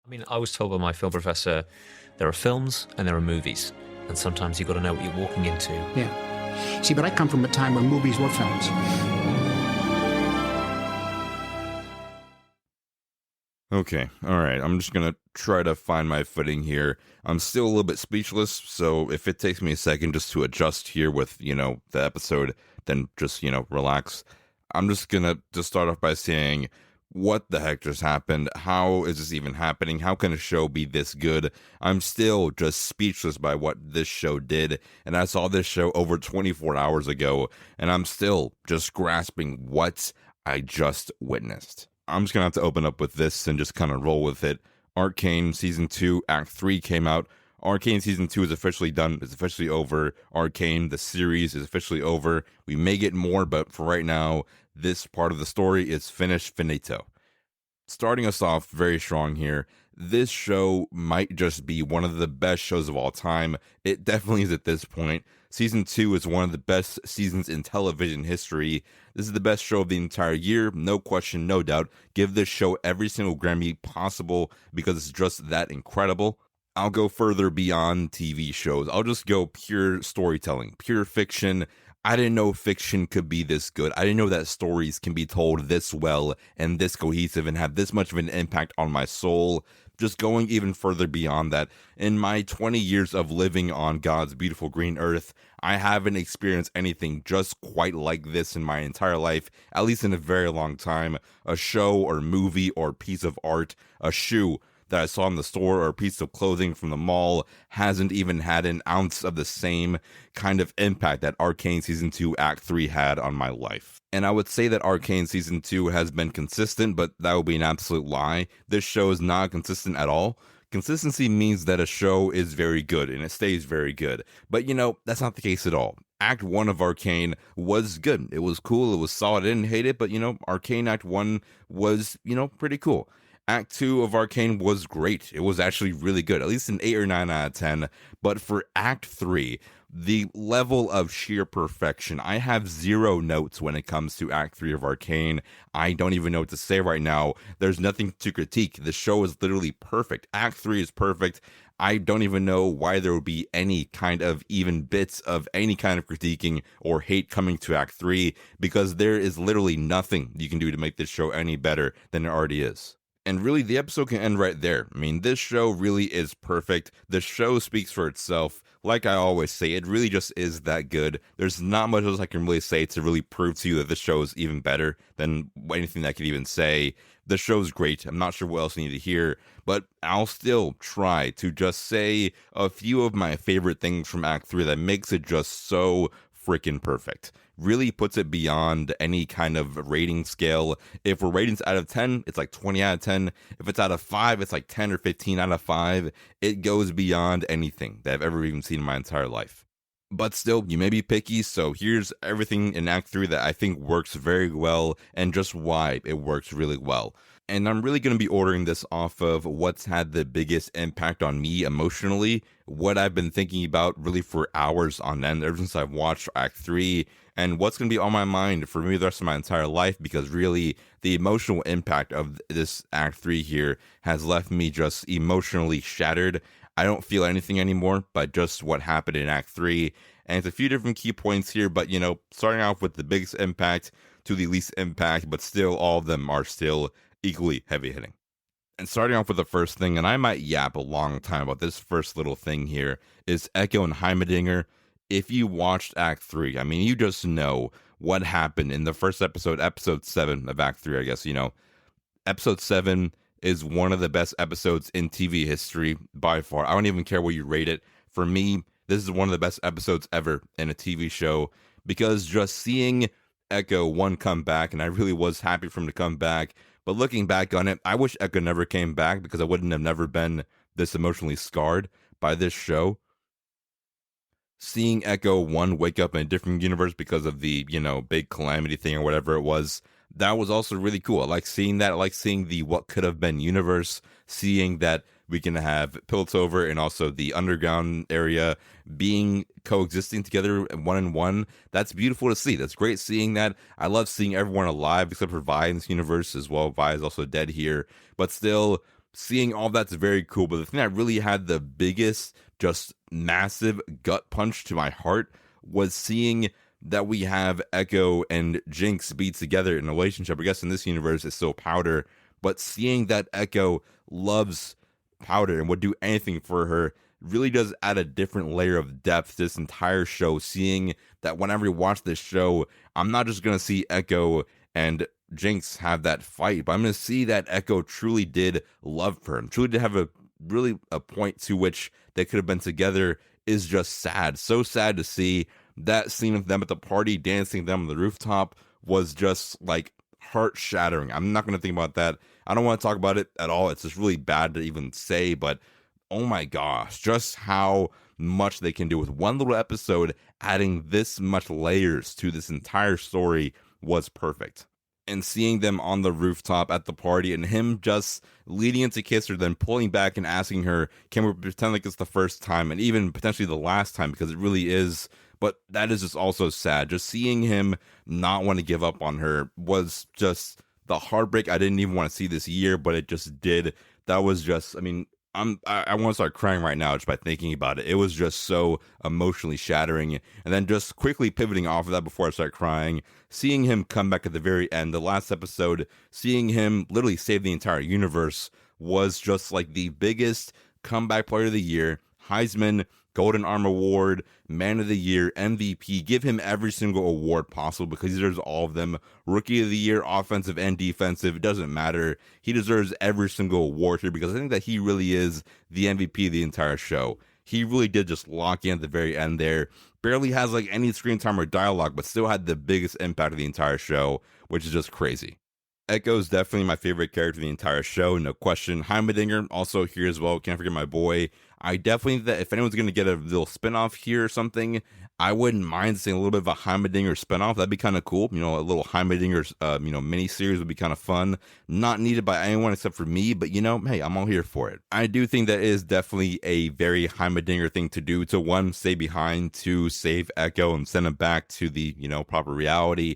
I mean, I was told by my film professor there are films and there are movies, and sometimes you've got to know what you're walking into. Yeah. See, but I come from a time when movies were films. Okay, alright, I'm just gonna try to find my footing here. I'm still a little bit speechless, so if it takes me a second just to adjust here with, the episode, then just, relax. I'm just gonna just start off by saying, what the heck just happened? How is this even happening? How can a show be this good? I'm still just speechless by what this show did, and I saw this show over 24 hours ago, and I'm still just grasping what I just witnessed. I'm just gonna have to open up with this and just kind of roll with it. Arcane Season 2, Act 3 came out. Arcane Season 2 is officially done. It's officially over. Arcane, the series, is officially over. We may get more, but for right now, this part of the story is finished, finito. Starting us off very strong here, this show might just be one of the best shows of all time. It definitely is at this point. Season 2 is one of the best seasons in television history. This is the best show of the entire year, no question, no doubt. Give this show every single Grammy possible because it's just that incredible. I'll go further beyond TV shows. I'll just go pure storytelling, pure fiction. I didn't know fiction could be this good. I didn't know that stories can be told this well and this cohesive and have this much of an impact on my soul. Just going even further beyond that, in my 20 years of living on God's beautiful green earth, I haven't experienced anything just quite like this in my entire life, at least in a very long time. A show or movie or piece of art, a shoe that I saw in the store or a piece of clothing from the mall hasn't even had an ounce of the same kind of impact that Arcane Season 2 Act 3 had on my life. And I would say that Arcane Season 2 has been consistent, but that would be an absolute lie. This show is not consistent at all. Consistency means that a show is very good and it stays very good. But that's not the case at all. Act 1 of Arcane was good. It was cool. It was solid. I didn't hate it, but Arcane Act 1 was, pretty cool. Act 2 of Arcane was great. It was actually really good, at least an 8 or 9 out of 10. But for Act 3, the level of sheer perfection, I have zero notes when it comes to Act 3 of Arcane. I don't even know what to say right now. There's nothing to critique. The show is literally perfect. Act 3 is perfect. I don't even know why there would be any kind of even bits of any kind of critiquing or hate coming to Act 3, because there is literally nothing you can do to make this show any better than it already is. And really, the episode can end right there. I mean, this show really is perfect. The show speaks for itself. Like I always say, it really just is that good. There's not much else I can really say to really prove to you that this show is even better than anything I could even say. The show's great. I'm not sure what else you need to hear, but I'll still try to just say a few of my favorite things from Act 3 that makes it just so freaking perfect. Really puts it beyond any kind of rating scale. If we're ratings out of 10, it's like 20 out of 10. If it's out of 5, it's like 10 or 15 out of 5. It goes beyond anything that I've ever even seen in my entire life. But still, you may be picky, so here's everything in Act 3 that I think works very well and just why it works really well. And I'm really going to be ordering this off of what's had the biggest impact on me emotionally, what I've been thinking about really for hours on end ever since I've watched Act 3, and what's going to be on my mind for me the rest of my entire life, because really the emotional impact of this Act 3 here has left me just emotionally shattered. I don't feel anything anymore but just what happened in Act 3, and it's a few different key points here, but starting off with the biggest impact to the least impact, but still all of them are still equally heavy hitting. And starting off with the first thing, and I might yap a long time about this first little thing here, is Echo and Heimerdinger. If you watched Act 3, I mean, you just know what happened in the first episode, episode 7 of Act 3, I guess, Episode 7 is one of the best episodes in TV history by far. I don't even care what you rate it. For me, this is one of the best episodes ever in a TV show, because just seeing Echo, one, come back, and I really was happy for him to come back, but looking back on it, I wish Echo never came back, because I wouldn't have never been this emotionally scarred by this show. Seeing Echo, one, wake up in a different universe because of the, big calamity thing or whatever it was, that was also really cool. I like seeing that. I like seeing the what could have been universe, seeing that we can have Piltover and also the underground area being coexisting together one in one. That's beautiful to see. That's great seeing that. I love seeing everyone alive except for Vi in this universe as well. Vi is also dead here, but still seeing all that's very cool. But the thing that really had the biggest, just massive gut punch to my heart was seeing that we have Echo and Jinx be together in a relationship. I guess in this universe it's still Powder, but seeing that Echo loves Powder and would do anything for her really does add a different layer of depth to this entire show. Seeing that whenever you watch this show, I'm not just going to see Echo and Jinx have that fight, but I'm going to see that Echo truly did love her and truly did have a point to which they could have been together. Is just sad. So sad to see. That scene of them at the party dancing them on the rooftop was just like heart shattering. I'm not going to think about that. I don't want to talk about it at all. It's just really bad to even say, but oh my gosh, just how much they can do with one little episode, adding this much layers to this entire story was perfect. And seeing them on the rooftop at the party and him just leading in to kiss her, then pulling back and asking her, can we pretend like it's the first time and even potentially the last time, because it really is. But that is just also sad. Just seeing him not want to give up on her was just the heartbreak I didn't even want to see this year, but it just did. That was just, I mean, I want to start crying right now just by thinking about it. It was just so emotionally shattering. And then just quickly pivoting off of that before I start crying, seeing him come back at the very end, the last episode, seeing him literally save the entire universe was just like the biggest comeback player of the year. Heisman, Golden Arm Award, Man of the Year, MVP. Give him every single award possible because he deserves all of them. Rookie of the Year, offensive and defensive, it doesn't matter. He deserves every single award here because I think that he really is the MVP of the entire show. He really did just lock in at the very end there. Barely has like any screen time or dialogue, but still had the biggest impact of the entire show, which is just crazy. Echo's definitely my favorite character in the entire show, no question. Heimerdinger also here as well. Can't forget my boy. I definitely think that if anyone's going to get a little spinoff here or something, I wouldn't mind seeing a little bit of a Heimerdinger spinoff. That'd be kind of cool. You know, a little Heimerdinger, mini series would be kind of fun. Not needed by anyone except for me, but hey, I'm all here for it. I do think that is definitely a very Heimerdinger thing to do. To one, stay behind, to save Echo and send him back to the, proper reality.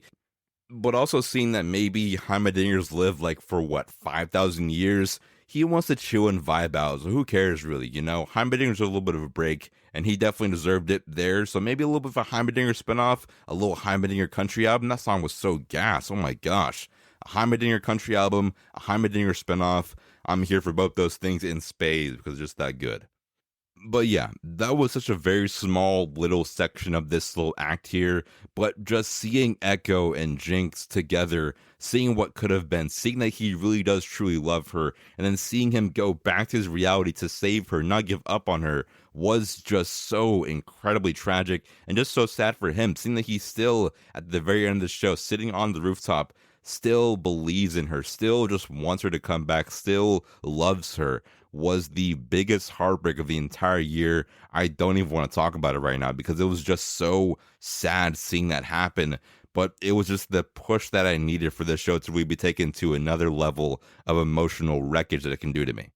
But also seeing that maybe Heimerdingers live like for 5,000 years. He wants to chill and vibe out, so who cares really, Heimerdinger's a little bit of a break, and he definitely deserved it there, so maybe a little bit of a Heimerdinger spinoff, a little Heimerdinger country album. That song was so gas, oh my gosh. A Heimerdinger country album, a Heimerdinger spinoff. I'm here for both those things in spades because it's just that good. But yeah, that was such a very small little section of this little act here, but just seeing Echo and Jinx together, seeing what could have been, seeing that he really does truly love her, and then seeing him go back to his reality to save her, not give up on her, was just so incredibly tragic and just so sad for him, seeing that he's still, at the very end of the show, sitting on the rooftop, still believes in her, still just wants her to come back, still loves her, was the biggest heartbreak of the entire year. I don't even want to talk about it right now because it was just so sad seeing that happen. But it was just the push that I needed for this show to really be taken to another level of emotional wreckage that it can do to me.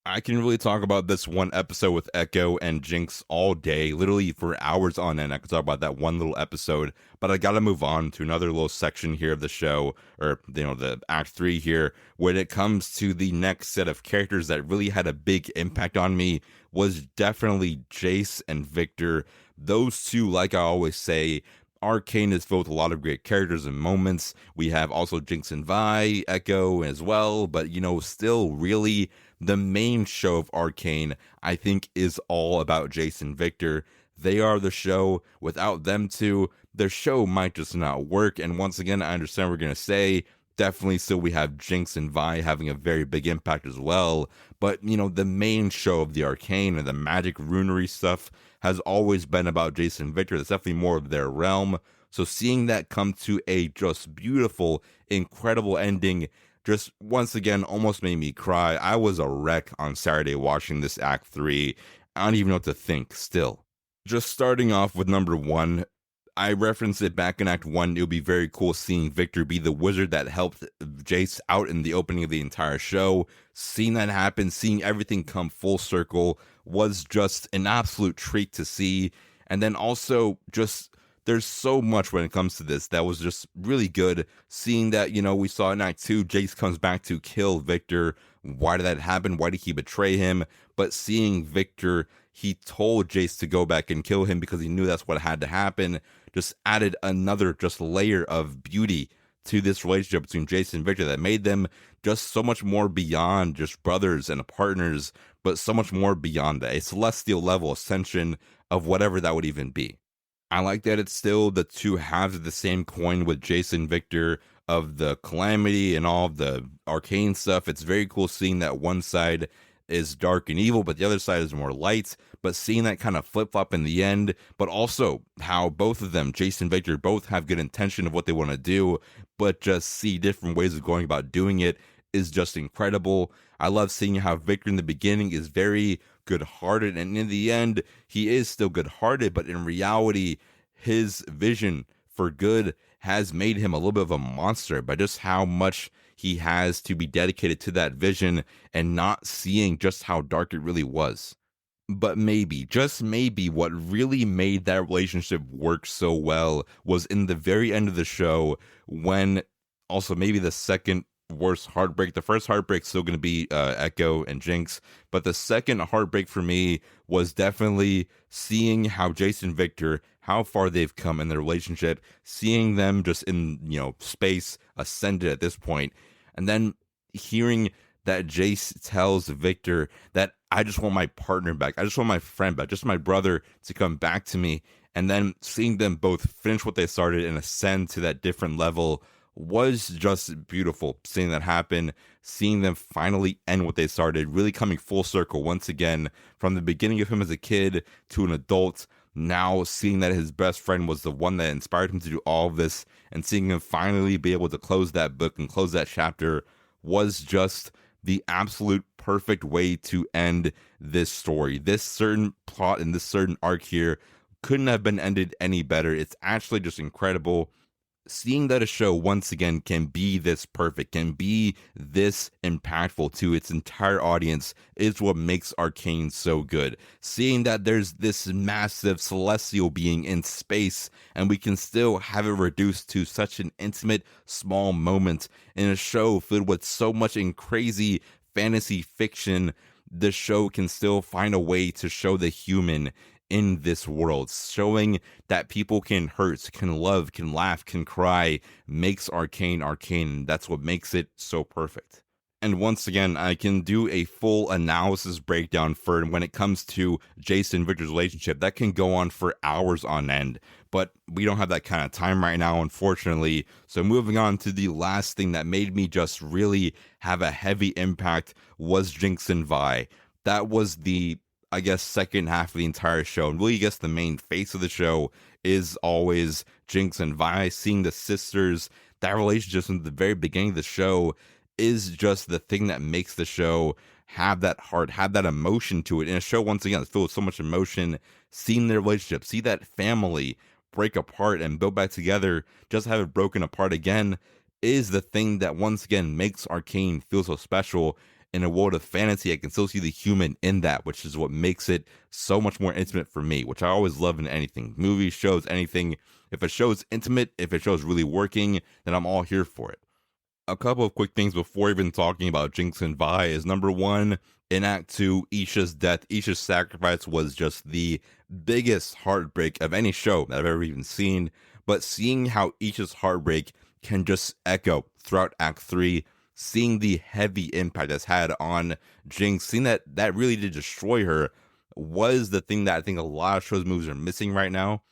I can really talk about this one episode with Echo and Jinx all day, literally for hours on end. I could talk about that one little episode, but I gotta move on to another little section here of the show, or the Act 3 here, when it comes to the next set of characters that really had a big impact on me, was definitely Jace and Victor. Those two, like I always say, Arcane is filled with a lot of great characters and moments. We have also Jinx and Vi, Echo as well, but still really the main show of Arcane, I think, is all about Jace and Victor. They are the show. Without them two, their show might just not work. And once again, I understand what we're going to say. Definitely still we have Jinx and Vi having a very big impact as well. But, the main show of the Arcane and the magic runery stuff has always been about Jace and Victor. That's definitely more of their realm. So seeing that come to a just beautiful, incredible ending just once again almost made me cry. I was a wreck on Saturday watching this Act 3. I don't even know what to think still. Just starting off with number 1, I referenced it back in Act 1. It would be very cool seeing Victor be the wizard that helped Jace out in the opening of the entire show. Seeing that happen, seeing everything come full circle was just an absolute treat to see. And then also just there's so much when it comes to this that was just really good. Seeing that, we saw in Act 2, Jace comes back to kill Victor why did that happen? Why did he betray him? But seeing Victor, he told Jace to go back and kill him because he knew that's what had to happen, just added another just layer of beauty to this relationship between Jace and Victor that made them just so much more beyond just brothers and partners, but so much more beyond that, a celestial level ascension of whatever that would even be. I like that it's still the two halves of the same coin with Jace and Victor, of the calamity and all of the arcane stuff. It's very cool seeing that one side is dark and evil, but the other side is more light. But seeing that kind of flip flop in the end, but also how both of them, Jace and Victor, both have good intention of what they want to do, but just see different ways of going about doing it is just incredible. I love seeing how Victor in the beginning is very good-hearted, and in the end, he is still good-hearted, but in reality, his vision for good has made him a little bit of a monster by just how much he has to be dedicated to that vision and not seeing just how dark it really was. But maybe, just maybe, what really made that relationship work so well was in the very end of the show, when also maybe the second worst heartbreak. The first heartbreak's still going to be Echo and Jinx, but the second heartbreak for me was definitely seeing how Jace and Victor, how far they've come in their relationship, seeing them just in, space, ascended at this point, and then hearing that Jace tells Victor that I just want my partner back, I just want my friend back, just my brother to come back to me, and then seeing them both finish what they started and ascend to that different level was just beautiful. Seeing that happen, seeing them finally end what they started, really coming full circle once again from the beginning of him as a kid to an adult, now seeing that his best friend was the one that inspired him to do all of this, and seeing him finally be able to close that book and close that chapter was just the absolute perfect way to end this story. This certain plot and this certain arc here couldn't have been ended any better. It's actually just incredible. Seeing that a show once again can be this perfect, can be this impactful to its entire audience is what makes Arcane so good. Seeing that there's this massive celestial being in space and we can still have it reduced to such an intimate, small moment in a show filled with so much in crazy fantasy fiction, the show can still find a way to show the human in this world, showing that people can hurt, can love, can laugh, can cry, makes Arcane Arcane. That's what makes it so perfect. And once again, I can do a full analysis breakdown for when it comes to Jace and Victor's relationship. That can go on for hours on end, but we don't have that kind of time right now, unfortunately. So moving on to the last thing that made me just really have a heavy impact was Jinx and Vi. That was the, I guess, second half of the entire show. And really, I guess the main face of the show is always Jinx and Vi. Seeing the sisters, that relationship from the very beginning of the show is just the thing that makes the show have that heart, have that emotion to it. In a show, once again, it's filled with so much emotion. Seeing their relationship, see that family break apart and build back together, just have it broken apart again, is the thing that once again makes Arcane feel so special. In a world of fantasy, I can still see the human in that, which is what makes it so much more intimate for me, which I always love in anything. Movies, shows, anything. If a show is intimate, if a show is really working, then I'm all here for it. A couple of quick things before even talking about Jinx and Vi is, number one, in Act 2, Isha's death, Isha's sacrifice was just the biggest heartbreak of any show that I've ever even seen. But seeing how Isha's heartbreak can just echo throughout Act 3, seeing the heavy impact that's had on Jinx, seeing that really did destroy her, was the thing that I think a lot of shows and movies are missing right now.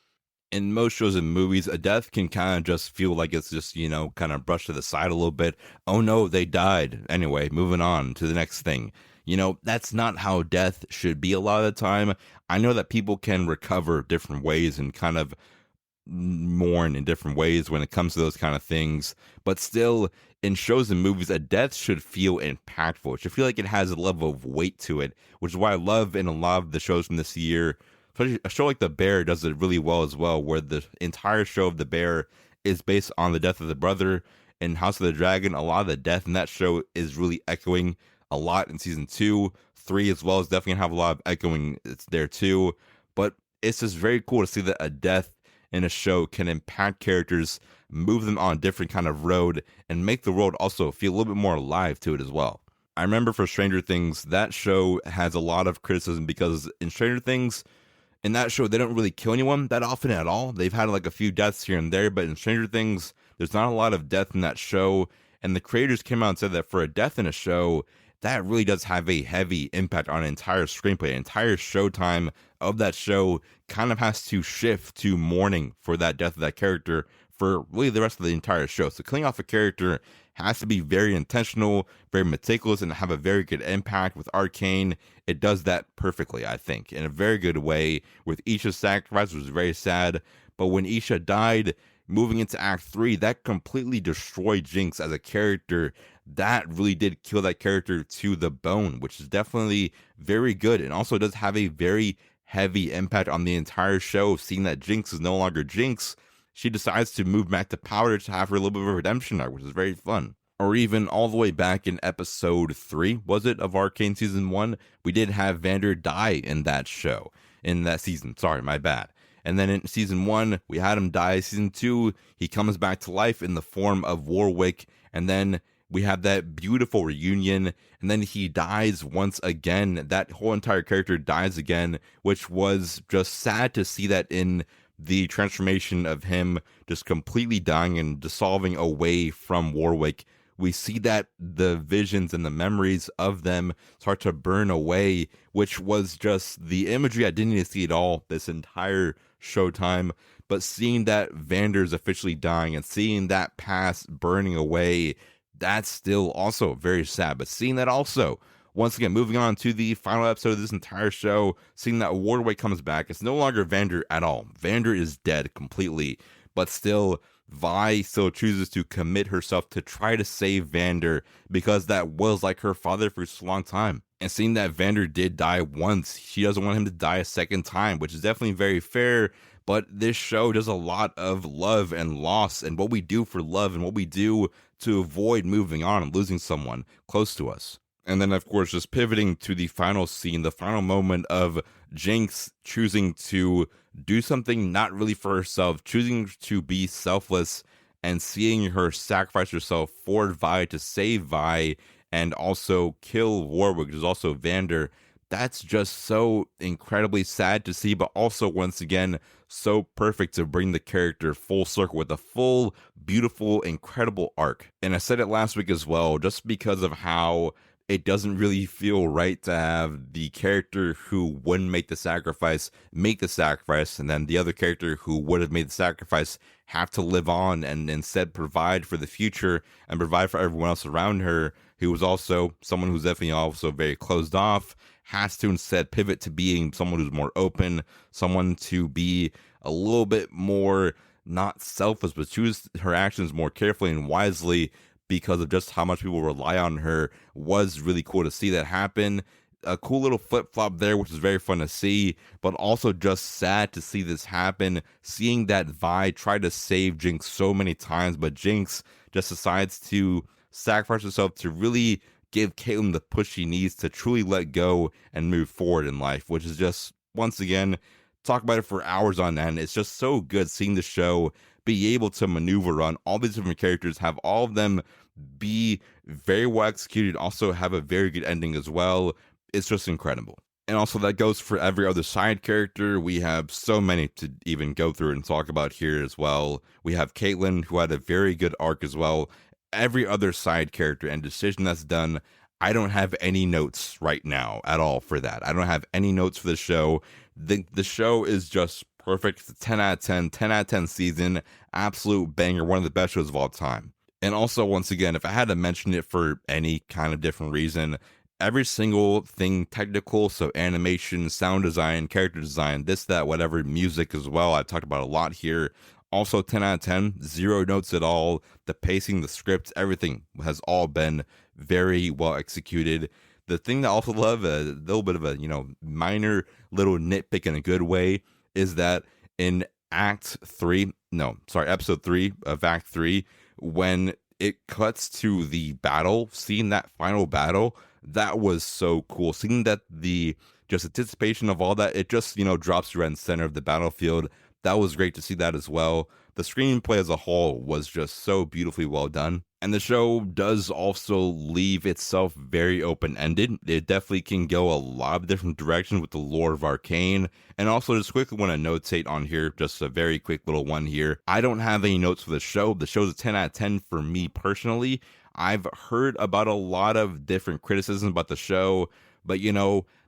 In most shows and movies, a death can kind of just feel like it's just, kind of brushed to the side a little bit. Oh no, they died. Anyway, moving on to the next thing. That's not how death should be a lot of the time. I know that people can recover different ways and kind of mourn in different ways when it comes to those kind of things, but still, in shows and movies, a death should feel impactful. It should feel like it has a level of weight to it, which is why I love in a lot of the shows from this year, especially a show like The Bear does it really well as well, where the entire show of The Bear is based on the death of the brother. In House of the Dragon, a lot of the death in that show is really echoing a lot in season 2. 3 as well is definitely gonna have a lot of echoing. It's there too, but it's just very cool to see that a death in a show can impact characters, move them on a different kind of road, and make the world also feel a little bit more alive to it as well. I remember for Stranger Things, that show has a lot of criticism because in Stranger Things, in that show, they don't really kill anyone that often at all. They've had like a few deaths here and there, but in Stranger Things, there's not a lot of death in that show. And the creators came out and said that for a death in a show, that really does have a heavy impact on an entire screenplay. An entire showtime of that show kind of has to shift to mourning for that death of that character for really the rest of the entire show. So killing off a character has to be very intentional, very meticulous, and have a very good impact. With Arcane, it does that perfectly, I think, in a very good way. With Isha's sacrifice, which was very sad, but when Isha died, moving into Act 3, that completely destroyed Jinx as a character. That really did kill that character to the bone, which is definitely very good, and also does have a very heavy impact on the entire show. Seeing that Jinx is no longer Jinx, she decides to move back to Powder to have her little bit of a redemption arc, which is very fun. Or even all the way back in episode 3, was it, of Arcane Season 1, we did have Vander die in that show, in that season, sorry, my bad. And then in Season 1, we had him die. Season 2, he comes back to life in the form of Warwick, and then we have that beautiful reunion, and then he dies once again. That whole entire character dies again, which was just sad to see that in the transformation of him just completely dying and dissolving away from Warwick. We see that the visions and the memories of them start to burn away, which was just the imagery I didn't need to see at all this entire showtime. But seeing that Vander's officially dying and seeing that past burning away, that's still also very sad. But seeing that also, once again, moving on to the final episode of this entire show, seeing that Warwick comes back, it's no longer Vander at all. Vander is dead completely, but still, Vi still chooses to commit herself to try to save Vander because that was like her father for such a long time. And seeing that Vander did die once, she doesn't want him to die a second time, which is definitely very fair. But this show does a lot of love and loss and what we do for love and what we do to avoid moving on and losing someone close to us. And then, of course, just pivoting to the final scene, the final moment of Jinx choosing to do something not really for herself, choosing to be selfless and seeing her sacrifice herself for Vi to save Vi and also kill Warwick, which is also Vander. That's just so incredibly sad to see, but also, once again, so perfect to bring the character full circle with a full, beautiful, incredible arc. And I said it last week as well, just because of how it doesn't really feel right to have the character who wouldn't make the sacrifice, and then the other character who would have made the sacrifice have to live on and instead provide for the future and provide for everyone else around her, who was also someone who's definitely also very closed off, has to instead pivot to being someone who's more open, someone to be a little bit more not selfish, but choose her actions more carefully and wisely because of just how much people rely on her. Was really cool to see that happen. A cool little flip-flop there, which is very fun to see, but also just sad to see this happen, seeing that Vi tried to save Jinx so many times, but Jinx just decides to sacrifice herself to really give Caitlyn the push she needs to truly let go and move forward in life, which is just, once again, talk about it for hours on end. It's just so good seeing the show be able to maneuver on all these different characters, have all of them be very well executed, also have a very good ending as well. It's just incredible. And also that goes for every other side character. We have so many to even go through and talk about here as well. We have Caitlyn, who had a very good arc as well. Every other side character and decision that's done, I don't have any notes right now at all for that. I don't have any notes for the show. The show is just perfect. It's a 10 out of 10, 10 out of 10 season, absolute banger, one of the best shows of all time. And also, once again, if I had to mention it for any kind of different reason, every single thing technical, so animation, sound design, character design, this, that, whatever, music as well, I've talked about a lot here. Also 10 out of 10, zero notes at all. The pacing, the script, everything has all been very well executed. The thing that I also love, a little bit of a, minor little nitpick in a good way, is that in episode 3 of Act 3, when it cuts to the battle, seeing that final battle, that was so cool. Seeing that the just anticipation of all that, it just, drops you right in the center of the battlefield. That was great to see that as well. The screenplay as a whole was just so beautifully well done. And the show does also leave itself very open-ended. It definitely can go a lot of different directions with the lore of Arcane. And also just quickly want to notate on here, just a very quick little one here. I don't have any notes for the show. The show's a 10 out of 10 for me personally. I've heard about a lot of different criticisms about the show, but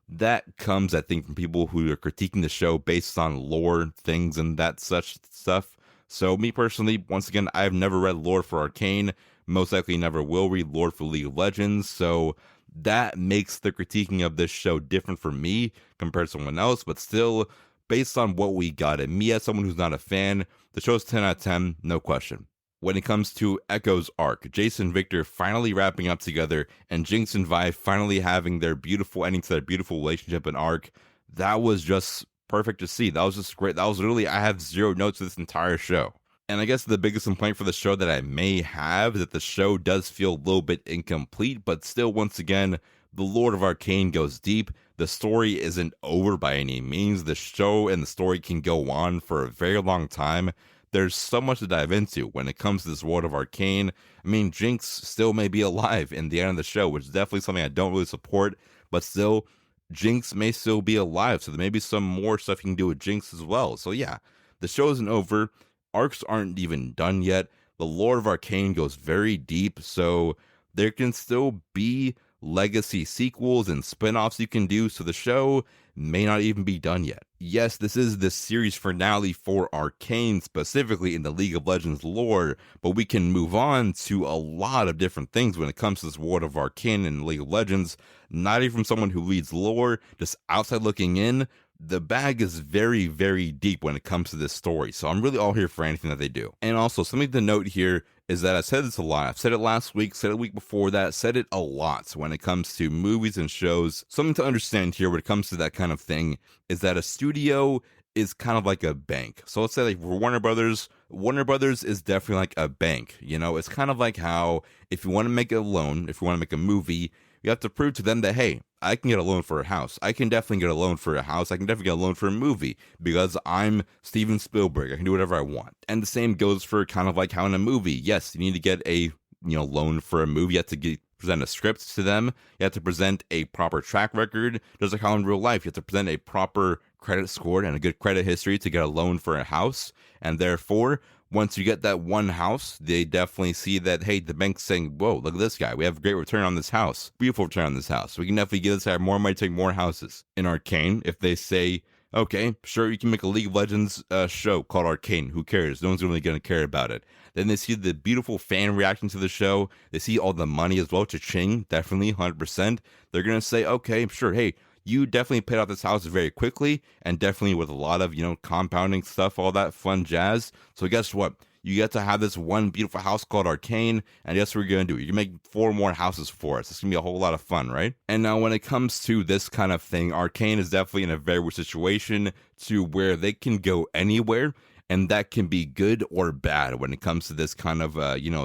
that comes, I think, from people who are critiquing the show based on lore, things, and that such stuff. So me personally, once again, I've never read lore for Arcane. Most likely never will read lore for League of Legends, so that makes the critiquing of this show different for me compared to someone else, but still, based on what we got, and me as someone who's not a fan, the show's 10 out of 10, no question. When it comes to Echo's arc, Jace and Victor finally wrapping up together, and Jinx and Vi finally having their beautiful ending to their beautiful relationship and arc, that was just perfect to see. That was just great. That was literally, I have 0 notes to this entire show. And I guess the biggest complaint for the show that I may have is that the show does feel a little bit incomplete, but still, once again, the Lord of Arcane goes deep. The story isn't over by any means. The show and the story can go on for a very long time. There's so much to dive into when it comes to this world of Arcane. I mean, Jinx still may be alive in the end of the show, which is definitely something I don't really support, but still, Jinx may still be alive, so there may be some more stuff you can do with Jinx as well. So yeah, the show isn't over. Arcs aren't even done yet. The lore of Arcane goes very deep, so there can still be legacy sequels and spin-offs you can do, so the show may not even be done yet. Yes, this is the series finale for Arcane, specifically in the League of Legends lore, but we can move on to a lot of different things when it comes to this world of Arcane and League of Legends, not even from someone who leads lore, just outside looking in. The bag is very, very deep when it comes to this story, so I'm really all here for anything that they do. And also, something to note here is that I said this a lot. I've said it last week, said it the week before that, said it a lot when it comes to movies and shows. Something to understand here when it comes to that kind of thing is that a studio is kind of like a bank. So let's say like for Warner Brothers is definitely like a bank. It's kind of like how if you want to make a loan, if you want to make a movie, you have to prove to them that, hey, I can get a loan for a house. I can definitely get a loan for a house. I can definitely get a loan for a movie because I'm Steven Spielberg. I can do whatever I want. And the same goes for kind of like how in a movie, yes, you need to get a loan for a movie. You have to present a script to them. You have to present a proper track record. Just like how in real life, you have to present a proper credit score and a good credit history to get a loan for a house. And therefore, once you get that one house, they definitely see that, hey, the bank's saying, whoa, look at this guy. We have a great return on this house. Beautiful return on this house. We can definitely give this guy more money to take more houses. In Arcane, if they say, okay, sure, you can make a League of Legends show called Arcane. Who cares? No one's really going to care about it. Then they see the beautiful fan reaction to the show. They see all the money as well. Cha-ching, definitely, 100%. They're going to say, okay, sure, hey, you definitely paid off this house very quickly and definitely with a lot of, compounding stuff, all that fun jazz. So guess what? You get to have this one beautiful house called Arcane, and guess what you're going to do? You can make 4 more houses for us. It's going to be a whole lot of fun, right? And now when it comes to this kind of thing, Arcane is definitely in a very weird situation to where they can go anywhere, and that can be good or bad when it comes to this kind of,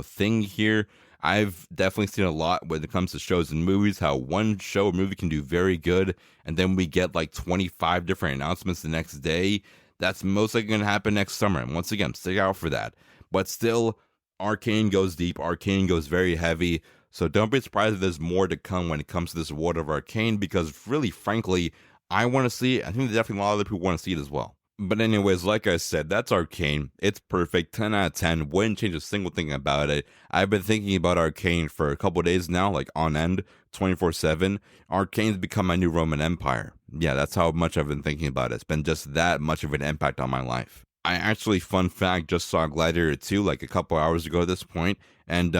thing here. I've definitely seen a lot when it comes to shows and movies, how one show or movie can do very good, and then we get like 25 different announcements the next day. That's most likely going to happen next summer, and once again, stick out for that. But still, Arcane goes deep, Arcane goes very heavy, so don't be surprised if there's more to come when it comes to this world of Arcane, because really, frankly, I want to see it. I think definitely a lot of other people want to see it as well. But anyways, like I said, that's Arcane. It's perfect, 10 out of 10. Wouldn't change a single thing about it. I've been thinking about Arcane for a couple days now, like on end, 24/7. Arcane's become my new Roman Empire. Yeah, that's how much I've been thinking about it. It's been just that much of an impact on my life. I actually, fun fact, just saw Gladiator 2 like a couple hours ago at this point, and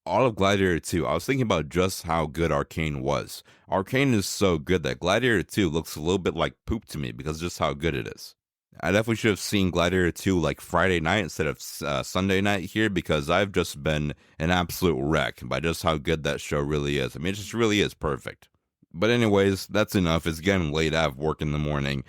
all of Gladiator 2, I was thinking about just how good Arcane was. Arcane is so good that Gladiator 2 looks a little bit like poop to me because of just how good it is. I definitely should have seen Gladiator 2 like Friday night instead of Sunday night here because I've just been an absolute wreck by just how good that show really is. I mean, it just really is perfect. But anyways, that's enough. It's getting late. I have work in the morning.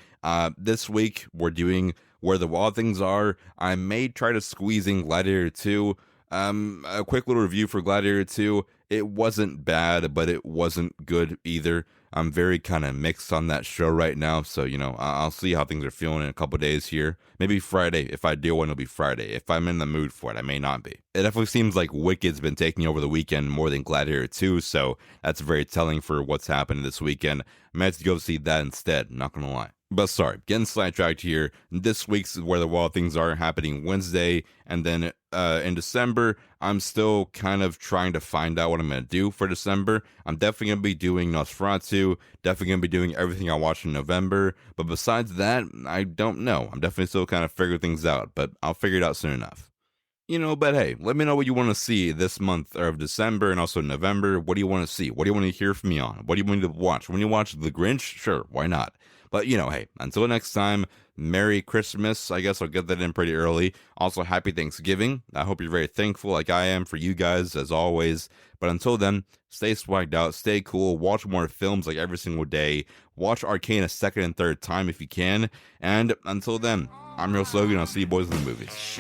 This week, we're doing Where the Wild Things Are. I may try to squeeze in Gladiator 2. A quick little review for Gladiator 2. It wasn't bad, but it wasn't good either. I'm very kind of mixed on that show right now. So, I'll see how things are feeling in a couple days here. Maybe Friday. If I do one, it'll be Friday. If I'm in the mood for it, I may not be. It definitely seems like Wicked's been taking over the weekend more than Gladiator 2. So that's very telling for what's happening this weekend. I might have to go see that instead. Not going to lie. But sorry, getting sidetracked here. This week's Where the Wild Things Are happening Wednesday, and then in December, I'm still kind of trying to find out what I'm going to do for December. I'm definitely going to be doing Nosferatu, definitely going to be doing everything I watched in November, but besides that, I don't know. I'm definitely still kind of figuring things out, but I'll figure it out soon enough. But hey, let me know what you want to see this month of December and also November. What do you want to see? What do you want to hear from me on? What do you want me to watch? When you watch The Grinch, sure, why not? But, hey, until next time, Merry Christmas. I guess I'll get that in pretty early. Also, Happy Thanksgiving. I hope you're very thankful like I am for you guys, as always. But until then, stay swagged out, stay cool, watch more films like every single day. Watch Arcane a second and third time if you can. And until then, I'm your host Logan. I'll see you boys in the movies.